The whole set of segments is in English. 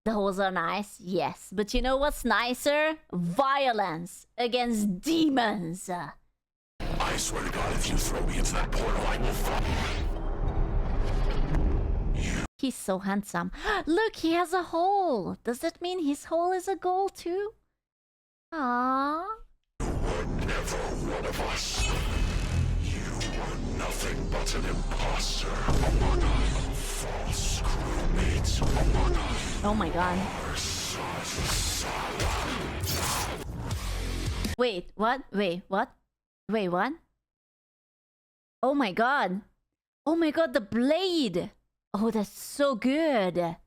Those are nice, yes. But you know what's nicer? Violence against demons. I swear to God, if you throw me into that portal, I will fall. He's so handsome. Look, he has a hole. Does that mean his hole is a goal too? Aww. You were never one of us. You were nothing but an imposter. False crewmates. Oh my god. Wait, what? Wait, what? Wait, what? Oh my god. Oh my god, the blade. Oh, that's so good.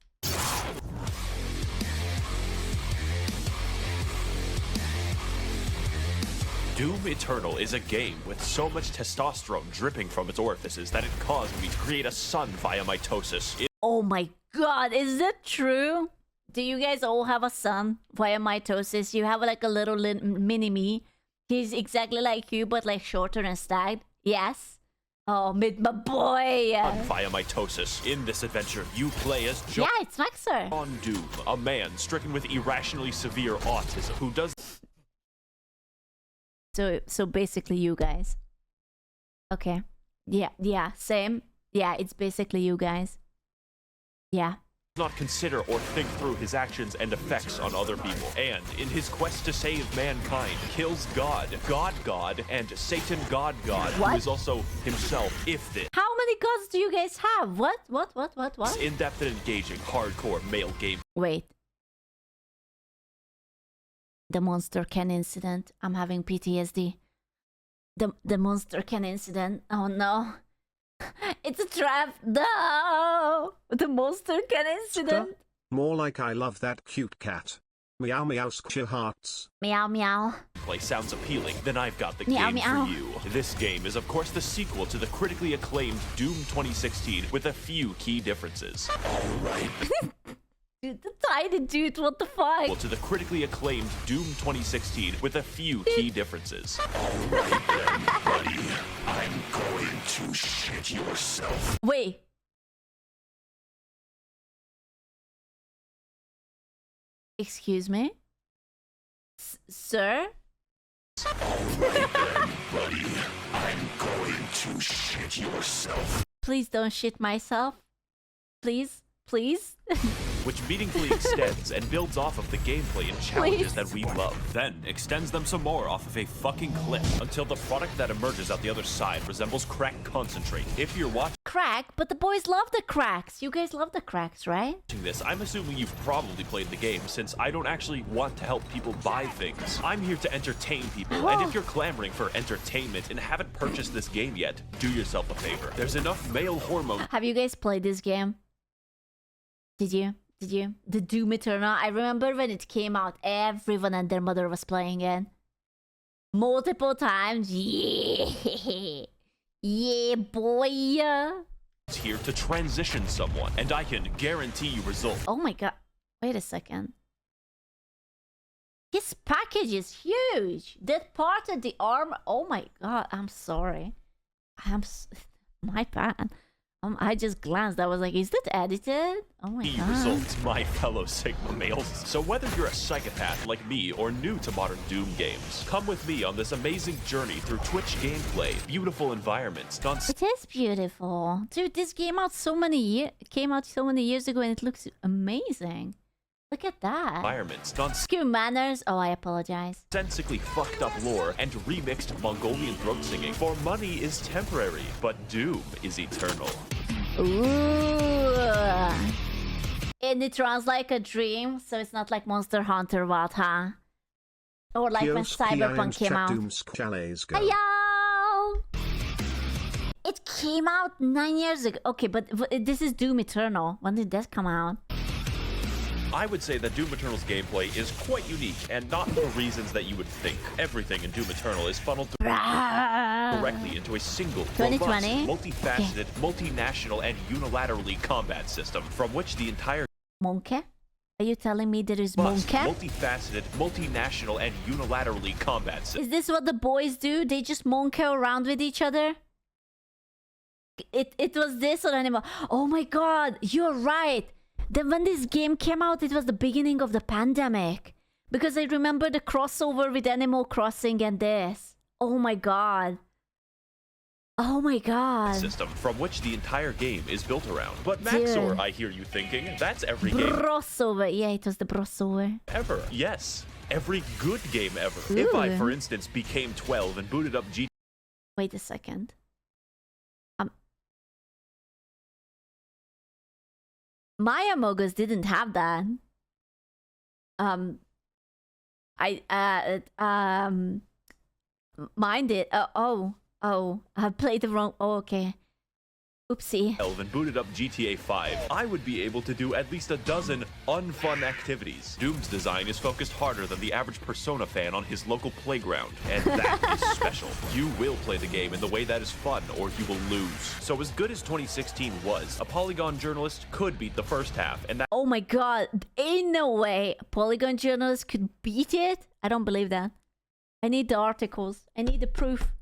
Doom Eternal is a game with so much testosterone dripping from its orifices that it caused me to create a son via mitosis. Oh my god, is that true? Do you guys all have a son via mitosis? You have like a little mini-me. He's exactly like you, but like shorter and stagged. Yes? Oh, my boy! Via mitosis. In this adventure, you play as Yeah, it's Max0r. John Doom, a man stricken with irrationally severe autism who does... So basically you guys. Okay. Yeah, same. Yeah, it's basically you guys. Yeah. not consider or think through his actions and effects on other people, and in his quest to save mankind, kills God, and Satan God, who is also himself, if this. How many gods do you guys have? What? In-depth and engaging, hardcore male game. Wait. The monster can incident. I'm having PTSD. The monster can incident. Oh no. It's a trap. No. The monster can incident. More like I love that cute cat. Meow meow squishy hearts. Meow meow. Play sounds appealing, then I've got the Meow, game meow. for you. This game is of course the sequel to the critically acclaimed Doom 2016 with a few key differences. Alright. Dude, the tiny dude, what the fuck? To the critically acclaimed Doom 2016 with a few key differences. Alright then, buddy. I'm going to shit yourself. Wait. Excuse me? Sir? Alright then, buddy. I'm going to shit yourself. Please don't shit myself. Please? Please? Which meaningfully extends and builds off of the gameplay and challenges Please. that we love. Then extends them some more off of a fucking cliff until the product that emerges out the other side resembles crack concentrate. If you're watching Crack? But the boys love the cracks. You guys love the cracks, right? this, I'm assuming you've probably played the game since I don't actually want to help people buy things. I'm here to entertain people, and if you're clamoring for entertainment and haven't purchased this game yet, do yourself a favor. There's enough male hormone. Have you guys played this game? Did you? Did you? The Doom Eternal. I remember when it came out, everyone and their mother was playing it. Multiple times. Yeah. Yeah, boy. Here to transition someone, and I can guarantee you results. Oh my god. Wait a second. His package is huge. That part of the arm. Oh my god. I'm sorry. My bad. I just glanced. I was like, is that edited? Oh my god. Results, my fellow Sigma males. So whether you're a psychopath like me or new to modern Doom games, come with me on this amazing journey through Twitch gameplay, beautiful environments, It is beautiful. Dude, this came out so many years ago and it looks amazing. Look at that. environments, Skew manners. Oh, I apologize. nonsensically fucked up lore, and remixed Mongolian throat singing. For money is temporary, but Doom is eternal. Ooh. And it runs like a dream, so it's not like Monster Hunter, what, huh? Or like when Cyberpunk came out. Ayo! It came out 9 years ago. Okay, but this is Doom Eternal. When did that come out? I would say that Doom Eternal's gameplay is quite unique, and not for reasons that you would think. Everything in Doom Eternal is funneled directly into a single, 2020? robust, multifaceted, multinational, and unilaterally combat system, from which the entire Monkey? Are you telling me there is Monkey? multifaceted, multinational, and unilaterally combat system. Is this what the boys do? They just monkey around with each other? It was this or anymore. Oh my god, you're right. Then when this game came out, it was the beginning of the pandemic. Because I remember the crossover with Animal Crossing and this. Oh my god. Oh my god. System from which the entire game is built around. But Max0r, I hear you thinking, that's every game Crossover. Yeah, it was the crossover. ever. Yes, every good game ever. If I, for instance, became 12 and booted up GTA. Wait a second. My Among Us didn't have that. Mine did. I played the wrong. Oh, okay. Oopsie. And booted up GTA 5, I would be able to do at least a dozen unfun activities. Doom's design is focused harder than the average Persona fan on his local playground, and that is special. You will play the game in the way that is fun, or you will lose. So as good as 2016 was, a Polygon journalist could beat the first half, and that— Oh my god. Ain't no way a Polygon journalist could beat it. I don't believe that. I need the articles. I need the proof.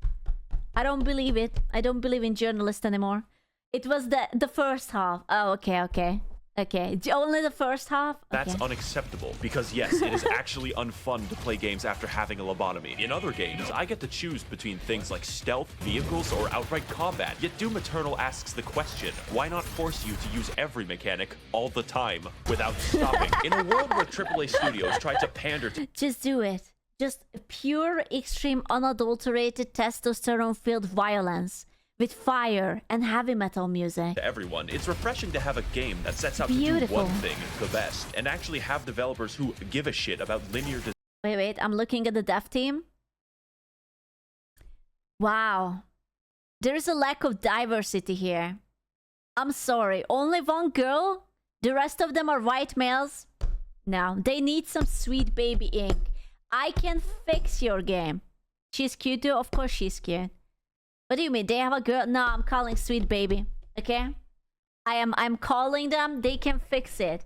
I don't believe it. I don't believe in journalists anymore. It was the first half. Oh, okay. Only the first half? Okay. That's unacceptable, because yes, it is actually unfun to play games after having a lobotomy. In other games, I get to choose between things like stealth, vehicles, or outright combat. Yet Doom Eternal asks the question, why not force you to use every mechanic all the time without stopping? In a world where AAA studios try to pander to— Just do it. Just pure, extreme, unadulterated, testosterone-filled violence. With fire and heavy metal music. To everyone, it's refreshing to have a game that sets out to do one thing the best, and actually have developers who give a shit about linear design. Wait, I'm looking at the dev team. Wow. There is a lack of diversity here. I'm sorry, only one girl? The rest of them are white males? No, they need some sweet baby ink. I can fix your game. She's cute too? Of course she's cute. What do you mean? They have a girl? No, I'm calling sweet baby. Okay? I'm calling them. They can fix it.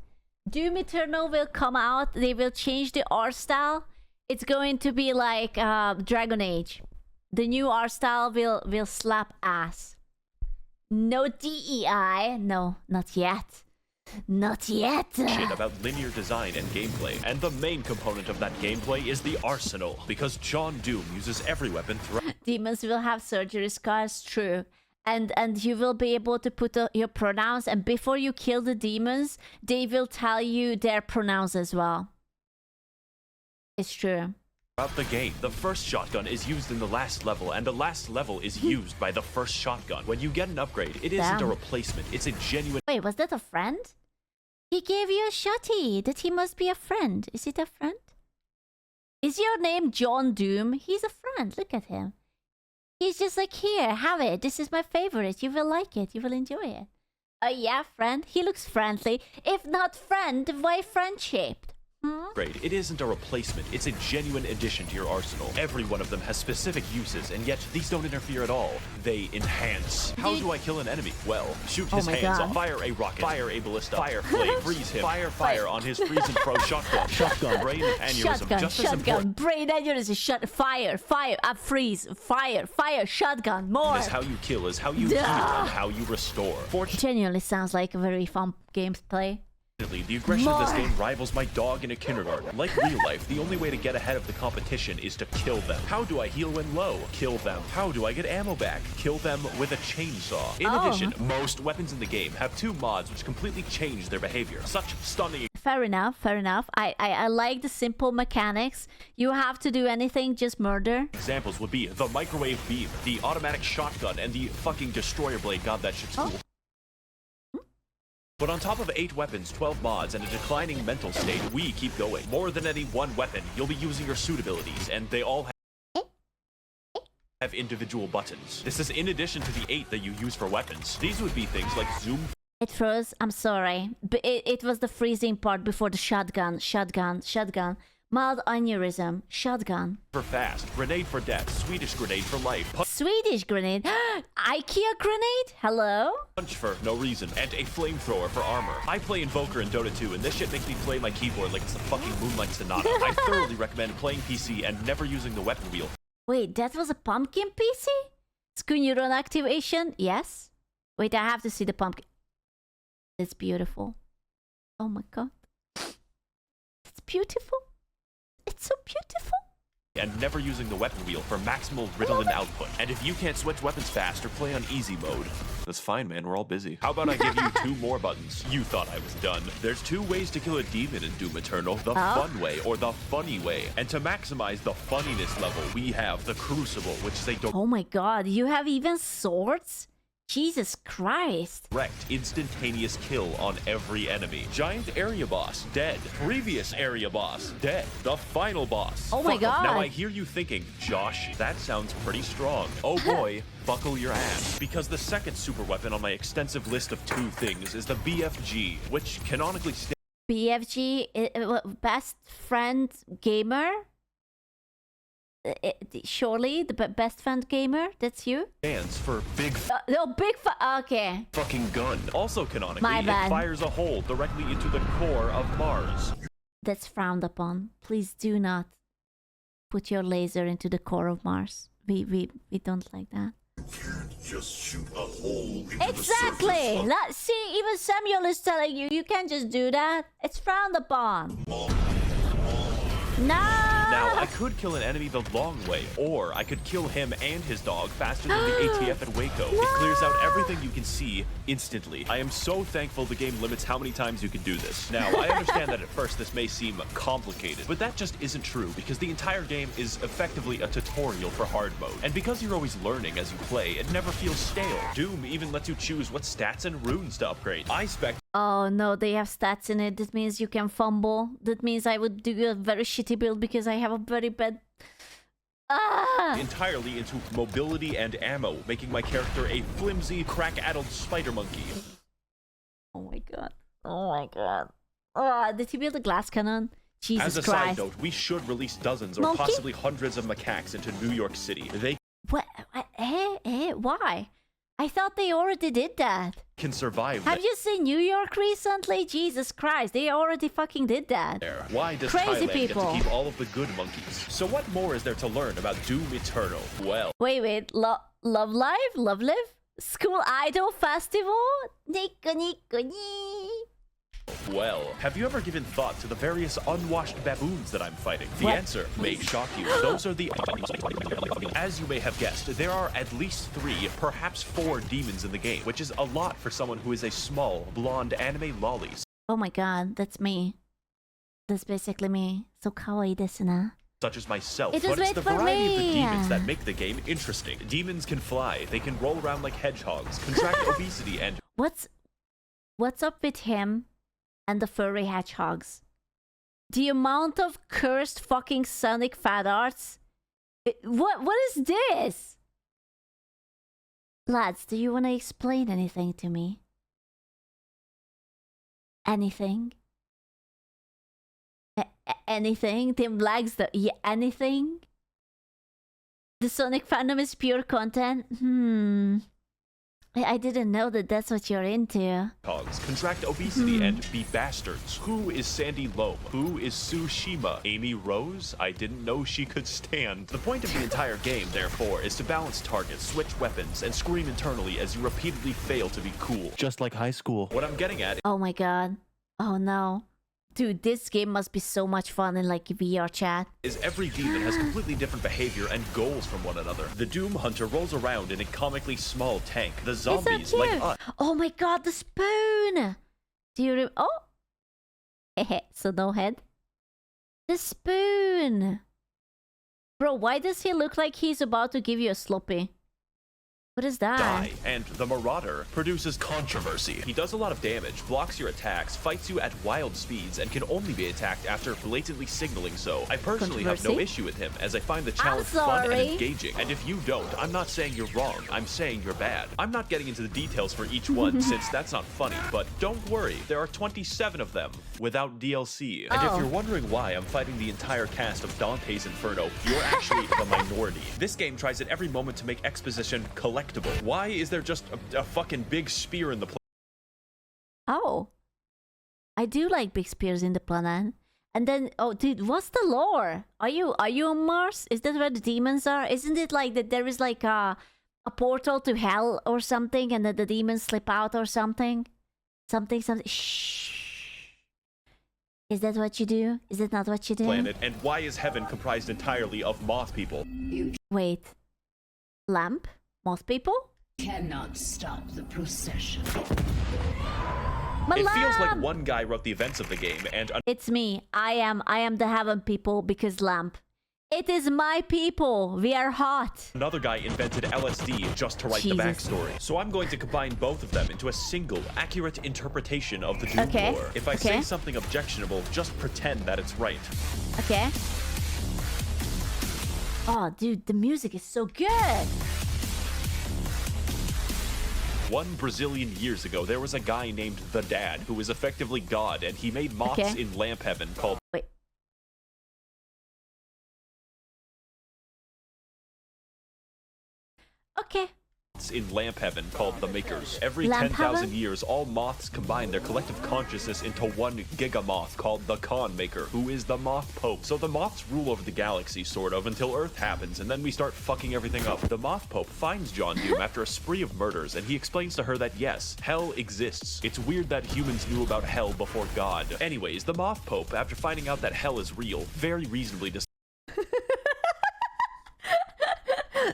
Doom Eternal will come out. They will change the art style. It's going to be like Dragon Age. The new art style will slap ass. No DEI. No, not yet. Not yet. Shit about linear design and gameplay, and the main component of that gameplay is the arsenal, because John Doom uses every weapon throughout. Demons will have surgery scars, true, and you will be able to put your pronouns, and before you kill the demons, they will tell you their pronouns as well. It's true. Throughout the game, the first shotgun is used in the last level, and the last level is used by the first shotgun. When you get an upgrade, it isn't a replacement, it's a genuine— Wait, was that a friend? He gave you a shotty. That he must be a friend. Is it a friend? Is your name John Doom? He's a friend. Look at him. He's just like, here, have it. This is my favorite. You will like it. You will enjoy it. Oh yeah, friend. He looks friendly. If not friend, why friend-shaped? Upgrade. It isn't a replacement, it's a genuine addition to your arsenal. Every one of them has specific uses, and yet these don't interfere at all. They enhance. How do I kill an enemy? Well, shoot his hands off, fire a rocket, fire a ballista, fire flame, freeze him, fire on his freezing pro shotgun, brain aneurysm, just as important. Brain aneurysm, fire, freeze, fire, shotgun, more. As how you kill is how you heal and how you restore. Genuinely sounds like a very fun gameplay. The aggression of this game rivals my dog in a kindergarten. Like real life, the only way to get ahead of the competition is to kill them. How do I heal when low? Kill them. How do I get ammo back? Kill them with a chainsaw. In addition, most weapons in the game have 2 mods which completely change their behavior. Such stunning— Fair enough. I like the simple mechanics. You have to do anything, just murder. Examples would be the microwave beam, the automatic shotgun, and the fucking destroyer blade. God, that shit's cool. But on top of 8 weapons, 12 mods, and a declining mental state, we keep going. More than any one weapon, you'll be using your suit abilities, and they all have individual buttons. This is in addition to the 8 that you use for weapons. These would be things like zoom. It froze. I'm sorry. But it was the freezing part before the shotgun. Mild aneurysm. Shotgun. For fast. Grenade for death. Swedish grenade for life. Swedish grenade? IKEA grenade? Hello? Punch for no reason. And a flamethrower for armor. I play Invoker in Dota 2, and this shit makes me play my keyboard like it's the fucking Moonlight Sonata. I thoroughly recommend playing PC and never using the weapon wheel. Wait, that was a pumpkin PC? Skullsmashed activation? Yes. Wait, I have to see the pumpkin. It's beautiful. Oh my god. It's beautiful. It's so beautiful. And never using the weapon wheel for maximal Ritalin output. And if you can't switch weapons fast or play on easy mode, that's fine, man, we're all busy. How about I give you 2 more buttons? You thought I was done. There's 2 ways to kill a demon in Doom Eternal, the fun way or the funny way. And to maximize the funniness level, we have the Crucible, which is a Oh my god, you have even swords? Jesus Christ. direct, instantaneous kill on every enemy. Giant area boss, dead. Previous area boss, dead. The final boss. Oh my god. Now I hear you thinking, Josh, that sounds pretty strong. Oh boy, buckle your ass. Because the second super weapon on my extensive list of 2 things is the BFG, which canonically BFG, best friend gamer? Surely the best friend gamer? That's you? stands for big No, big okay. fucking gun. Also canonically, My it bad. fires a hole directly into the core of Mars. That's frowned upon. Please do not put your laser into the core of Mars. We don't like that. Just shoot a hole into Exactly! the surface See, even Samuel is telling you, you can't just do that. It's frowned upon. No! Now, I could kill an enemy the long way, or I could kill him and his dog faster than the ATF at Waco. It clears out everything you can see instantly. I am so thankful the game limits how many times you can do this. Now, I understand that at first this may seem complicated, but that just isn't true because the entire game is effectively a tutorial for hard mode. And because you're always learning as you play, it never feels stale. Doom even lets you choose what stats and runes to upgrade. I spec Oh no, they have stats in it. That means you can fumble. That means I would do a very shitty build because I have a very bad... entirely into mobility and ammo, making my character a flimsy, crack-addled spider monkey. Oh my god. Oh my god. Did he build a glass cannon? Jesus As a Christ. side note, we should release dozens or Monkey? possibly hundreds of macaques into New York City. They What? Why? I thought they already did that. can survive Have you seen New York recently? Jesus Christ, they already fucking did that. there. Why does Crazy Thailand people. get to keep all of the good monkeys? So what more is there to learn about Doom Eternal? Well, Wait, Love Live? School Idol Festival? Nico. have you ever given thought to the various unwashed baboons that I'm fighting? The What? answer may shock you. Those are the... As you may have guessed, there are at least 3, perhaps 4 demons in the game, which is a lot for someone who is a small, blonde anime lolly. Oh my god, that's me. That's basically me. So kawaii desu na. Such as myself, It was but it's made the for variety of the me. demons that make the game interesting. Demons can fly, they can roll around like hedgehogs, contract obesity, and What's up with him and the furry hedgehogs? The amount of cursed fucking Sonic fat arts. What is this? Lads, do you want to explain anything to me? Anything? Anything? Tim Lags, anything? The Sonic fandom is pure content? I didn't know that that's what you're into. hogs, contract obesity, and be bastards. Who is Sandy Loam? Who is Tsushima? Amy Rose? I didn't know she could stand. The point of the entire game, therefore, is to balance targets, switch weapons, and scream internally as you repeatedly fail to be cool. Just like high school. What I'm getting at Oh my god. Oh no. Dude, this game must be so much fun in like VR chat. is every demon has completely different behavior and goals from one another. The Doom Hunter rolls around in a comically small tank. The zombies, so like cute. us, Oh my god, the spoon! Do you oh? So no head? The spoon! Bro, why does he look like he's about to give you a sloppy? What is that? die, and the Marauder produces controversy. He does a lot of damage, blocks your attacks, fights you at wild speeds, and can only be attacked after blatantly signaling so. I personally have no Controversy? issue with him, as I find the challenge fun and sorry. engaging. And if you don't, I'm not saying you're wrong, I'm saying you're bad. I'm not getting into the details for each one, since that's not funny, but don't worry, there are 27 of them, without DLC. And if Oh. you're wondering why I'm fighting the entire cast of Dante's Inferno, you're actually the minority. This game tries at every moment to make exposition collectible. Why is there just a fucking big spear in the place? Oh. I do like big spears in the planet. And then, oh dude, what's the lore? Are you on Mars? Is that where the demons are? Isn't it like that there is like a portal to hell or something and that the demons slip out or something? Something. Shh. Is that what you do? Is it not what you do? planet, and why is heaven comprised entirely of moth people? Wait. Lamp? Moth people? Cannot stop the procession. My It feels like lamp! one guy wrote the events of the game, and It's me. I am the heaven people because lamp. It is my people. We are hot. another guy invented LSD just to write the Jesus. backstory. So I'm going to combine both of them into a single, accurate interpretation of the Doom Okay, lore. If I okay. say something objectionable, just pretend that it's right. Okay. Oh, dude, the music is so good. One Brazilian years ago, there was a guy named The Dad who was effectively God, and he made moths Okay. in lamp heaven called Wait. Okay. the Makers. Every Lamp 10,000 heaven? years, all moths combine their collective consciousness into one gigamoth called the Con Maker, who is the Moth Pope. So the moths rule over the galaxy, sort of, until Earth happens, and then we start fucking everything up. The Moth Pope finds John Doom after a spree of murders, and he explains to her that yes, hell exists. It's weird that humans knew about hell before God. Anyways, the Moth Pope, after finding out that hell is real, very reasonably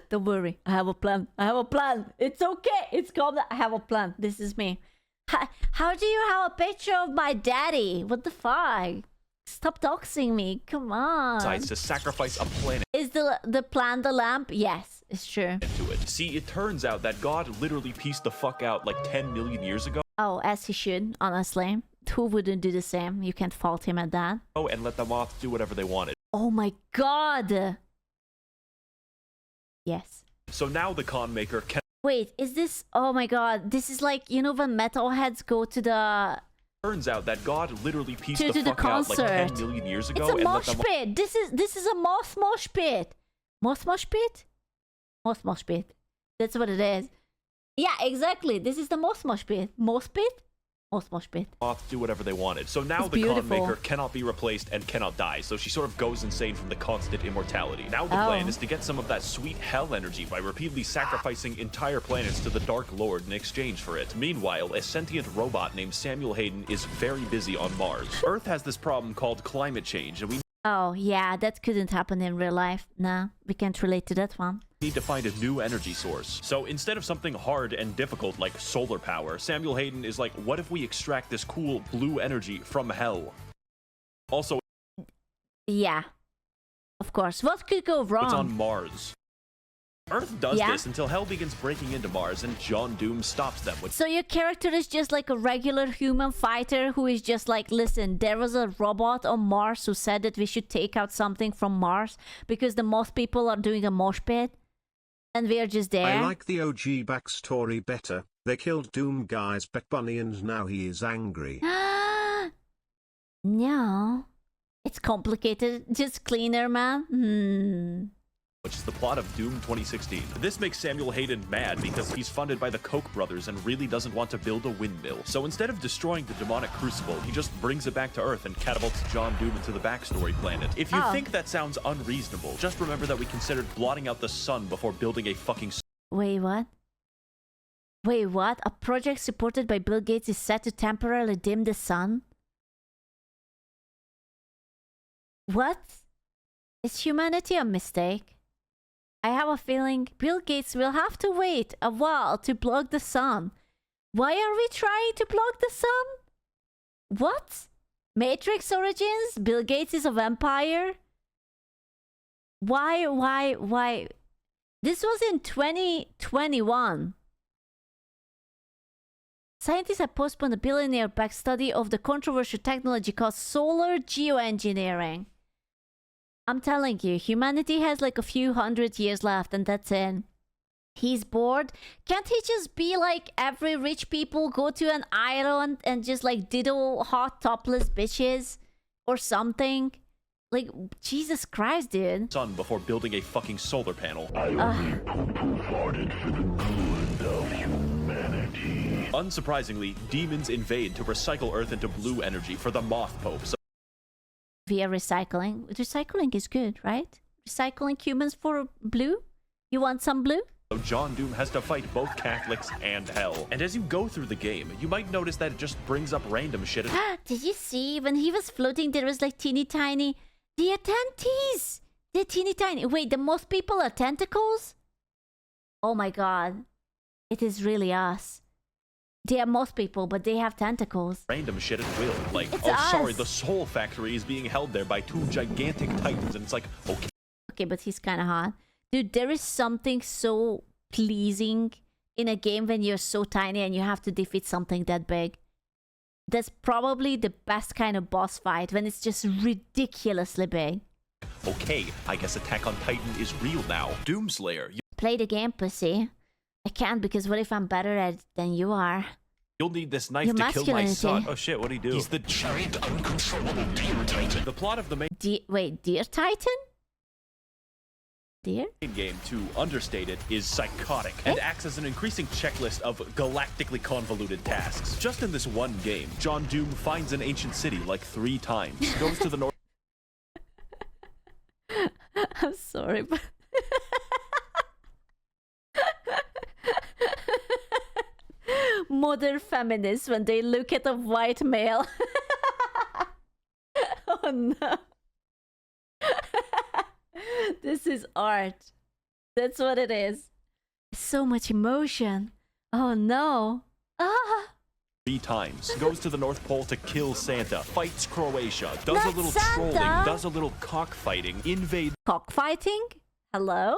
Don't worry. I have a plan. I have a plan. It's okay. It's calm. I have a plan. This is me. How do you have a picture of my daddy? What the fuck? Stop doxing me. Come on. decides to sacrifice a planet Is the plan the lamp? Yes, it's true. to it. See, it turns out that God literally pieced the fuck out like 10 million years ago Oh, as he should, honestly. Who wouldn't do the same? You can't fault him at that. and let the moths do whatever they wanted. Oh my god. Yes. So now the Con Maker can Wait, is this... Oh my god. This is like, you know when metalheads go to the... turns out that God literally pieced To the the fuck out like 10 concert. million years ago It's a and let mosh the pit. This is a mosh pit. Mosh pit? Mosh pit. That's what it is. Yeah, exactly. This is the mosh pit. Mosh pit? Mosh pit. moths do whatever they wanted. So now It's the Con beautiful. Maker cannot be replaced and cannot die, so she sort of goes insane from the constant immortality. Now the Oh. plan is to get some of that sweet hell energy by repeatedly sacrificing entire planets to the Dark Lord in exchange for it. Meanwhile, a sentient robot named Samuel Hayden is very busy on Mars. Earth has this problem called climate change, and we Oh, yeah, that couldn't happen in real life. Nah, we can't relate to that one. need to find a new energy source. So instead of something hard and difficult like solar power, Samuel Hayden is like, what if we extract this cool blue energy from hell? Also, Yeah. Of course. What could go it's on wrong? Mars. Earth does Yeah. this until hell begins breaking into Mars and John Doom stops them with So your character is just like a regular human fighter who is just like, listen, there was a robot on Mars who said that we should take out something from Mars because the moth people are doing a mosh pit. And we are just there. I like the OG backstory better. They killed Doom Guy's pet bunny and now he is angry. No. It's complicated. Just cleaner, man. which is the plot of Doom 2016. This makes Samuel Hayden mad because he's funded by the Koch brothers and really doesn't want to build a windmill. So instead of destroying the demonic crucible, he just brings it back to Earth and catapults John Doom into the backstory planet. If you Oh. think that sounds unreasonable, just remember that we considered blotting out the sun before building a fucking Wait, what? Wait, what? A project supported by Bill Gates is set to temporarily dim the sun? What? Is humanity a mistake? I have a feeling Bill Gates will have to wait a while to block the sun. Why are we trying to block the sun? What? Matrix Origins? Bill Gates is a vampire? Why? This was in 2021. Scientists have postponed a billionaire-backed study of the controversial technology called solar geoengineering. I'm telling you, humanity has like a few hundred years left and that's it. He's bored. Can't he just be like every rich people, go to an island and just like diddle hot topless bitches or something? Like, Jesus Christ, dude. sun before building a fucking solar panel. I only poo-poo farted for the good of humanity. Unsurprisingly, demons invade to recycle Earth into blue energy for the Moth Pope. So Via recycling. Recycling is good, right? Recycling humans for blue? You want some blue? John Doom has to fight both Catholics and hell. And as you go through the game, you might notice that it just brings up random shit. Did you see when he was floating there was like teeny tiny... They are tenties! They're teeny tiny. Wait, the most people are tentacles? Oh my god. It is really us. They are most people, but they have tentacles. Random shit at will. Like, It's oh us. sorry, the Soul Factory is being held there by 2 gigantic titans. And it's like, okay. Okay, but he's kind of hot. Dude, there is something so pleasing in a game when you're so tiny and you have to defeat something that big. That's probably the best kind of boss fight, when it's just ridiculously big. Okay, I guess Attack on Titan is real now. Doomslayer, Play the game, pussy. I can't, because what if I'm better at it than you are? you'll need this knife Your to kill my son. masculinity. Oh shit, what'd he do? He's the Giant uncontrollable demon titan. The plot of the main Wait, Deer Titan? Deer? game, to understate it, is psychotic and acts as an increasing checklist of galactically convoluted tasks. Just in this one game, John Doom finds an ancient city like 3 times, goes to the north. I'm sorry, but... Modern feminists when they look at a white male. Oh no. This is art. That's what it is. So much emotion. Oh no. Ah. 3 times, goes to the North Pole to kill Santa, fights Croatia, does a Not little Santa. trolling, does a little cockfighting, invades Cockfighting? Hello?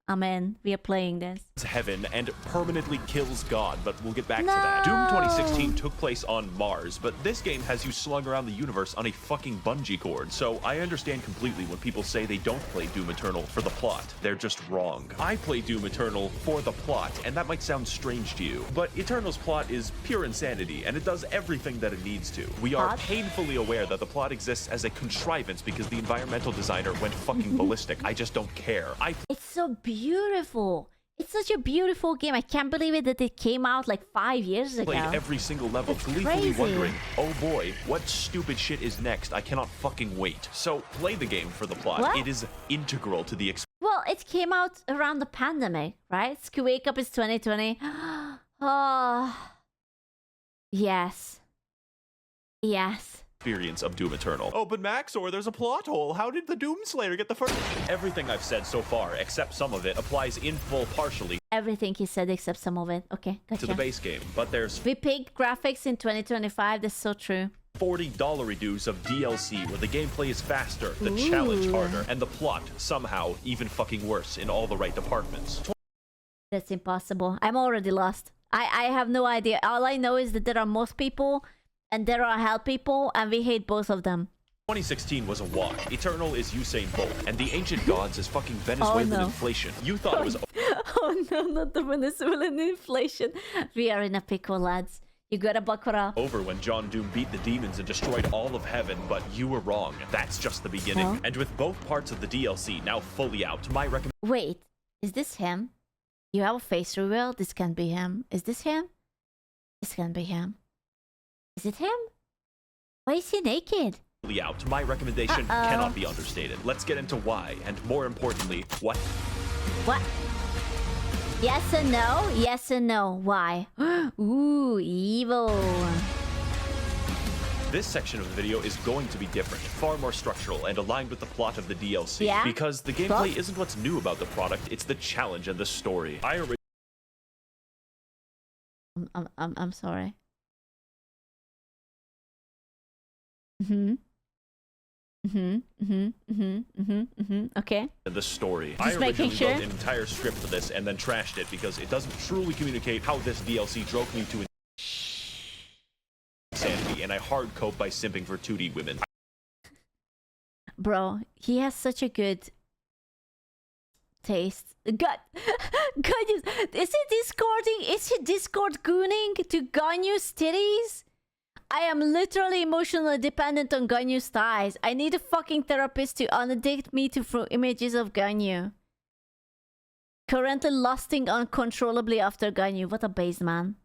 Amen. We are playing this. heaven, and permanently kills God, but we'll get back to No. that. Doom 2016 took place on Mars, but this game has you slung around the universe on a fucking bungee cord, so I understand completely when people say they don't play Doom Eternal for the plot. They're just wrong. I play Doom Eternal for the plot, and that might sound strange to you, but Eternal's plot is pure insanity, and it does everything that it needs to. We are Plot? painfully aware that the plot exists as a contrivance because the environmental designer went fucking ballistic. I just don't care. I It's so beautiful. It's such a beautiful game. I can't believe it that it came out like 5 years ago. played every single level, That's gleefully crazy. wondering, oh boy, what stupid shit is next? I cannot fucking wait. So play the game for the plot. What? It is integral to the Well, it came out around the pandemic, right? Wake Up is 2020. Oh. Yes. Yes. experience of Doom Eternal. Oh, but Max0r, there's a plot hole. How did the Doomslayer get the first? Everything I've said so far, except some of it, applies in full partially Everything he said except some of it. Okay, gotcha. to the base game, but there's We picked graphics in 2025. That's so true. $40 reduce of DLC where the gameplay is faster, the challenge harder, and the plot somehow even fucking worse in all the right departments. That's impossible. I'm already lost. I have no idea. All I know is that there are most people and there are hell people, and we hate both of them. 2016 was a walk. Eternal is Usain Bolt, and the ancient gods is fucking Venezuelan no. inflation. You thought it was Oh no, not the Venezuelan inflation. We are in a pickle, lads. You gotta buckle up. over when John Doom beat the demons and destroyed all of heaven, but you were wrong. That's just the beginning. Huh? And with both parts of the DLC now fully out, my recommendation Wait, is this him? You have a face reveal? This can't be him. Is this him? This can't be him. Is it him? Why is he naked? my recommendation Uh-oh. cannot be understated. Let's get into why, and more importantly, what What? Yes and no? Yes and no. Why? Ooh, evil. this section of the video is going to be different, far more structural, and aligned with the plot of the DLC. Yeah? Because the gameplay Plot? isn't what's new about the product, it's the challenge and the story. I'm sorry. Okay. The story. Just I making originally sure. wrote an entire script for this and then trashed it because it doesn't truly communicate how this DLC drove me to insanity, and I hard cope by simping for 2D women. Bro, he has such a good taste. God, is he discording? Is he discord gooning to Ganyu's titties? I am literally emotionally dependent on Ganyu's thighs. I need a fucking therapist to unaddict me to images of Ganyu. Currently lusting uncontrollably after Ganyu. What a base man.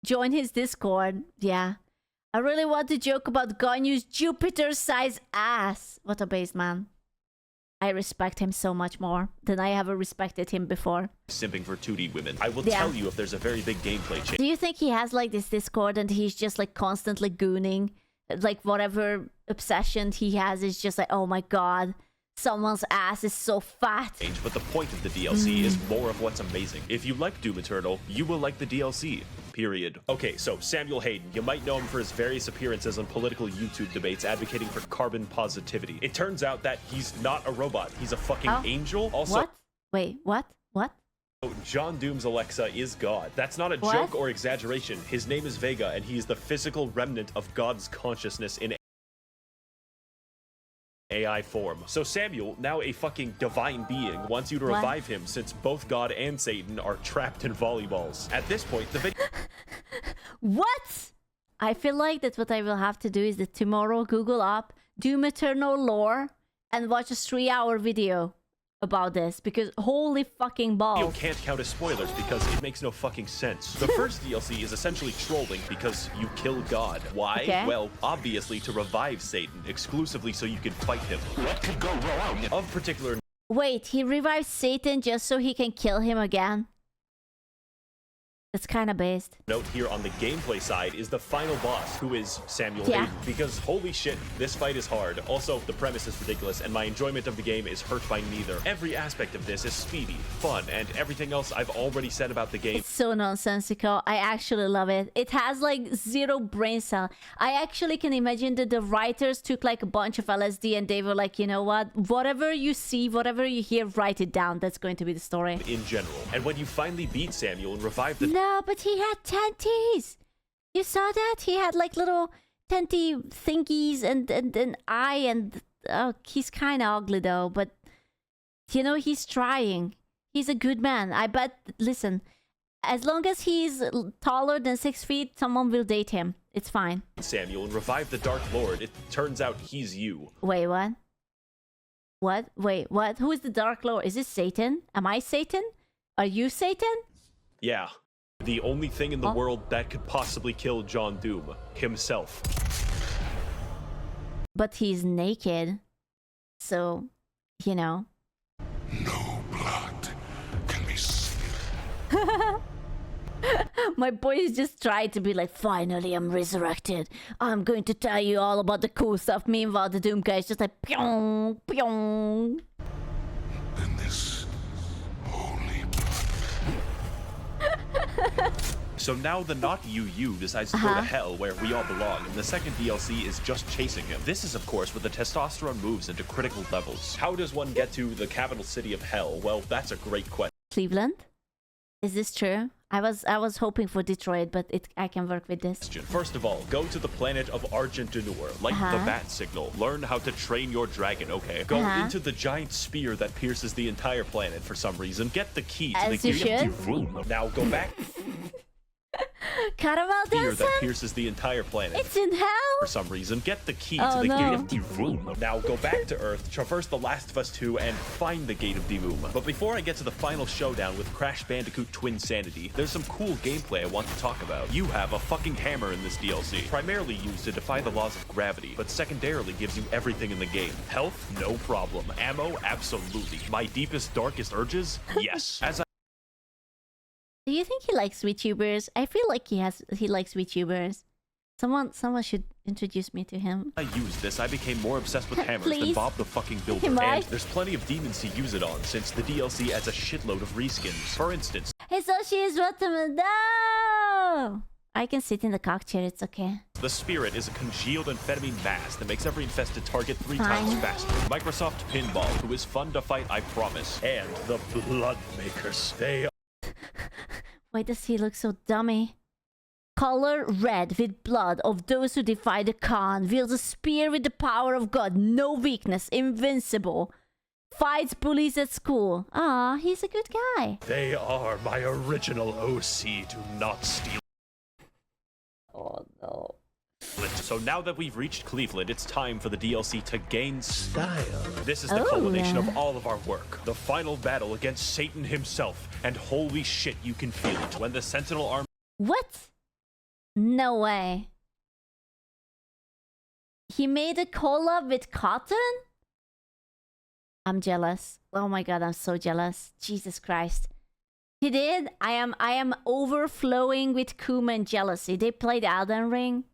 Join his Discord. Yeah. I really want to joke about Ganyu's Jupiter-sized ass. What a base man. I respect him so much more than I ever respected him before. simping for 2D women. I will Yeah. tell you if there's a very big gameplay change. Do you think he has like this Discord and he's just like constantly gooning? Like whatever obsession he has is just like, oh my god, someone's ass is so fat. But the point of the DLC is more of what's amazing. If you like Doom Eternal, you will like the DLC. Period. Okay, so Samuel Hayden, you might know him for his various appearances on political YouTube debates advocating for carbon positivity. It turns out that he's not a robot. He's a fucking angel. Also, What? Wait, what? What? John Doom's Alexa is God. That's not a What? joke or exaggeration. His name is Vega, and he is the physical remnant of God's consciousness in AI form. So Samuel, now a fucking divine being, wants you to What? revive him since both God and Satan are trapped in volleyballs. At this point, the video What? I feel like that what I will have to do is that tomorrow Google up Doom Eternal lore and watch a 3-hour video about this, because holy fucking balls. can't count as spoilers because it makes no fucking sense. The first DLC is essentially trolling because you kill God. Why? Okay. Well, obviously to revive Satan, exclusively so you can fight him. What could go wrong? Of particular Wait, he revives Satan just so he can kill him again? That's kind of based. note here on the gameplay side is the final boss, who is Samuel Yeah. Hayden. Because holy shit, this fight is hard. Also, the premise is ridiculous, and my enjoyment of the game is hurt by neither. Every aspect of this is speedy, fun, and everything else I've already said about the game. It's so nonsensical. I actually love it. It has like zero brain cell. I actually can imagine that the writers took like a bunch of LSD and they were like, you know what? Whatever you see, whatever you hear, write it down. That's going to be the story. In general. And when you finally beat Samuel and revive the No, but he had tenties. You saw that? He had like little tenty thingies and an eye, and oh, he's kind of ugly though. But you know, he's trying. He's a good man. I bet. Listen, as long as he's taller than 6 feet, someone will date him. It's fine. Samuel and revive the Dark Lord, it turns out he's you. Wait, what? What? Wait, what? Who is the Dark Lord? Is this Satan? Am I Satan? Are you Satan? Yeah. The only thing in the Huh? world that could possibly kill John Doom. Himself. But he's naked. So, you know. No blood can be My boys just tried to be like, finally I'm resurrected. I'm going to tell you all about the cool stuff. Meanwhile, the Doom guy's just like, pyong, pyong. in this holy So now the not you decides to go to hell where we all belong, and the second DLC is just chasing him. This is of course where the testosterone moves into critical levels. How does one get to the capital city of hell? Well, that's a great question. Cleveland? Is this true? I was hoping for Detroit, but I can work with this. First of all, go to the planet of Argentinur, like the bat signal. Learn how to train your dragon, okay? Go into the giant spear that pierces the entire planet for some reason. Get the key to As the you gate should. of room. Now go back to Caramel the spear dancing? that pierces the entire planet. It's in hell? For some reason, get the key Oh, to the no. Gate of Doom. Now go back to Earth, traverse The Last of Us 2, and find the Gate of Doom. But before I get to the final showdown with Crash Bandicoot Twin Sanity, there's some cool gameplay I want to talk about. You have a fucking hammer in this DLC, primarily used to defy the laws of gravity, but secondarily gives you everything in the game. Health? No problem. Ammo? Absolutely. My deepest, darkest urges? Yes. As Do you think he likes VTubers? I feel like he likes VTubers. Someone should introduce me to him. I used this, I became more obsessed with hammers than Please. Bob the fucking Builder, Am I? and there's plenty of demons to use it on, since the DLC adds a shitload of reskins. For instance, Hey, so she is welcome. No! I can sit in the cock chair, it's okay. the Spirit is a congealed amphetamine mass that makes every infested target 3 Fine. times faster. Microsoft Pinball, who is fun to fight, I promise. And the Blood Makers. They Why does he look so dummy? Color red with blood of those who defy the Khan. Wields a spear with the power of God. No weakness. Invincible. Fights bullies at school. Ah, he's a good guy. They are my original OC. Do not steal Oh no. it. So now that we've reached Cleveland, it's time for the DLC to gain style. This is the Oh, culmination yeah. of all of our work. The final battle against Satan himself. And holy shit, you can feel it. When the Sentinel army What? No way. He made a collab with Cotton? I'm jealous. Oh my god, I'm so jealous. Jesus Christ. He did? I am overflowing with Kuma jealousy. They played Elden Ring.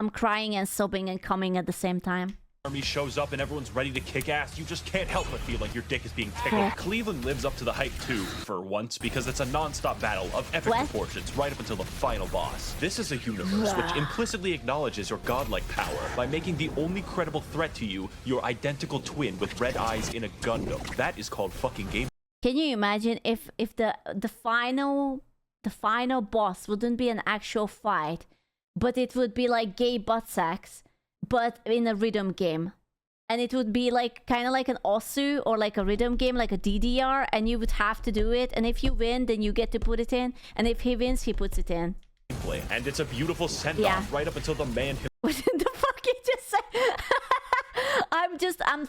I'm crying and sobbing and coming at the same time. Army shows up and everyone's ready to kick ass, you just can't help but feel like your dick is being tickled. Cleveland lives up to the hype too, for once, because it's a non-stop battle of epic proportions right up until the final boss. This is a universe which implicitly acknowledges your godlike power by making the only credible threat to you your identical twin with red eyes in a Gundam. That is called fucking game. Can you imagine if the final boss wouldn't be an actual fight, but it would be like gay butt sex, but in a rhythm game, and it would be like kind of like an Osu or like a rhythm game, like a DDR, and you would have to do it, and if you win then you get to put it in, and if he wins he puts it in. And it's a beautiful send-off right up until the man What the fuck you just said? I'm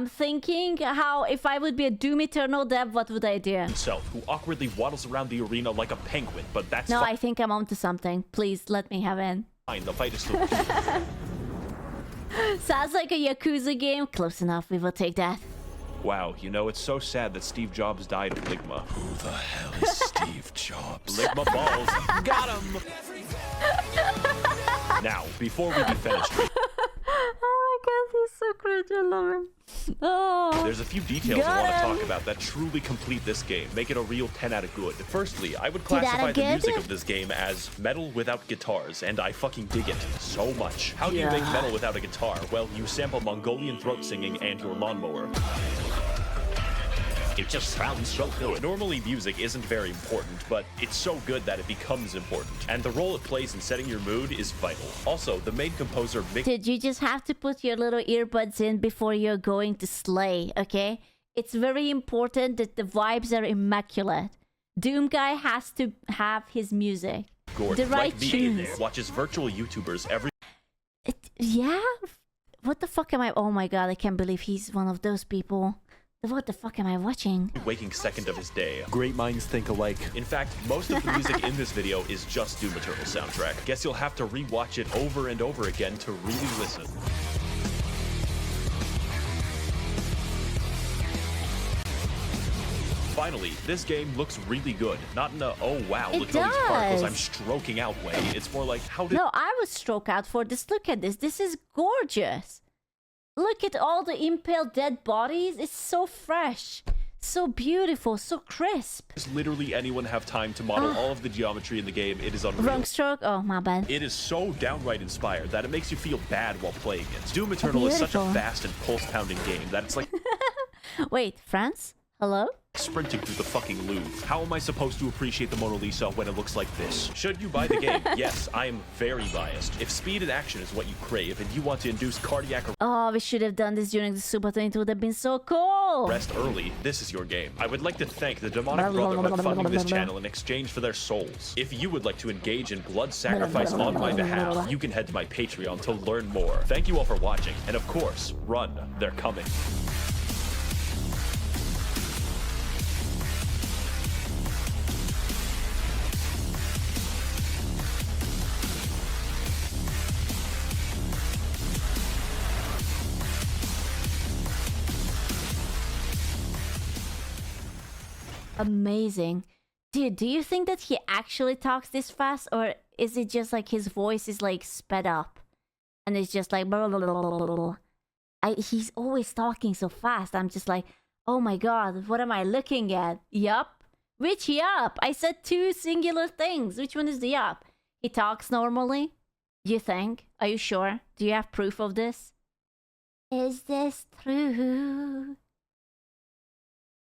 thinking how if I would be a Doom Eternal dev, what would I do? himself, who awkwardly waddles around the arena like a penguin, but that's No, I think I'm onto something. Please let me have in. fine. The fight is still Sounds like a Yakuza game. Close enough, we will take that. Wow, you know, it's so sad that Steve Jobs died of Ligma. Who the hell is Steve Jobs? Ligma balls. Got him! Now, before we be finished, Oh my god, he's so cringe, I love him. Oh. there's a few details I want to talk about that truly complete this game, make it a real 10 out of good. Firstly, I would classify the music of this game as metal without guitars, and I fucking dig it so much. How do you make metal without a guitar? Well, you sample Mongolian throat singing and your lawnmower. It just sounds so good. Normally, music isn't very important, but it's so good that it becomes important. And the role it plays in setting your mood is vital. Also, the main composer... Dude, you just have to put your little earbuds in before you're going to slay, okay? It's very important that the vibes are immaculate. Doom Guy has to have his music. The right like tunes. Watches virtual YouTubers every... Yeah? What the fuck am I... Oh my god, I can't believe he's one of those people. What the fuck am I watching? Waking second of his day. Great minds think alike. In fact, most of the music in this video is just Doom Eternal soundtrack. Guess you'll have to rewatch it over and over again to really listen. Finally, this game looks really good. Not in a, oh wow, look at all these particles I'm stroking out way. It's more like, how did... No, I was stroke out for this. Look at this. This is gorgeous. Look at all the impaled dead bodies. It's so fresh, so beautiful, so crisp. Does literally anyone have time to model all of the geometry in the game? It is unreal. Wrong stroke? Oh, my bad. It is so downright inspired that it makes you feel bad while playing it. Doom Eternal is such a fast and pulse-pounding game that it's like... Wait, France? Hello? Sprinting through the fucking Louvre. How am I supposed to appreciate the Mona Lisa when it looks like this? Should you buy the game? Yes, I am very biased. If speed and action is what you crave and you want to induce cardiac Oh, we should have done this during the Super 20. It would have been so cool. arrest early, this is your game. I would like to thank the Demonic Brotherhood funding this channel in exchange for their souls. If you would like to engage in blood sacrifice on my behalf, you can head to my Patreon to learn more. Thank you all for watching, and of course, run, they're coming. Amazing. Dude, do you think that he actually talks this fast, or is it just like his voice is like sped up and it's just like blah, blah, blah, blah, blah, blah. He's always talking so fast. I'm just like, oh my god, what am I looking at? Yup. Which yup? I said two singular things. Which one is the yup? He talks normally? You think? Are you sure? Do you have proof of this? Is this true?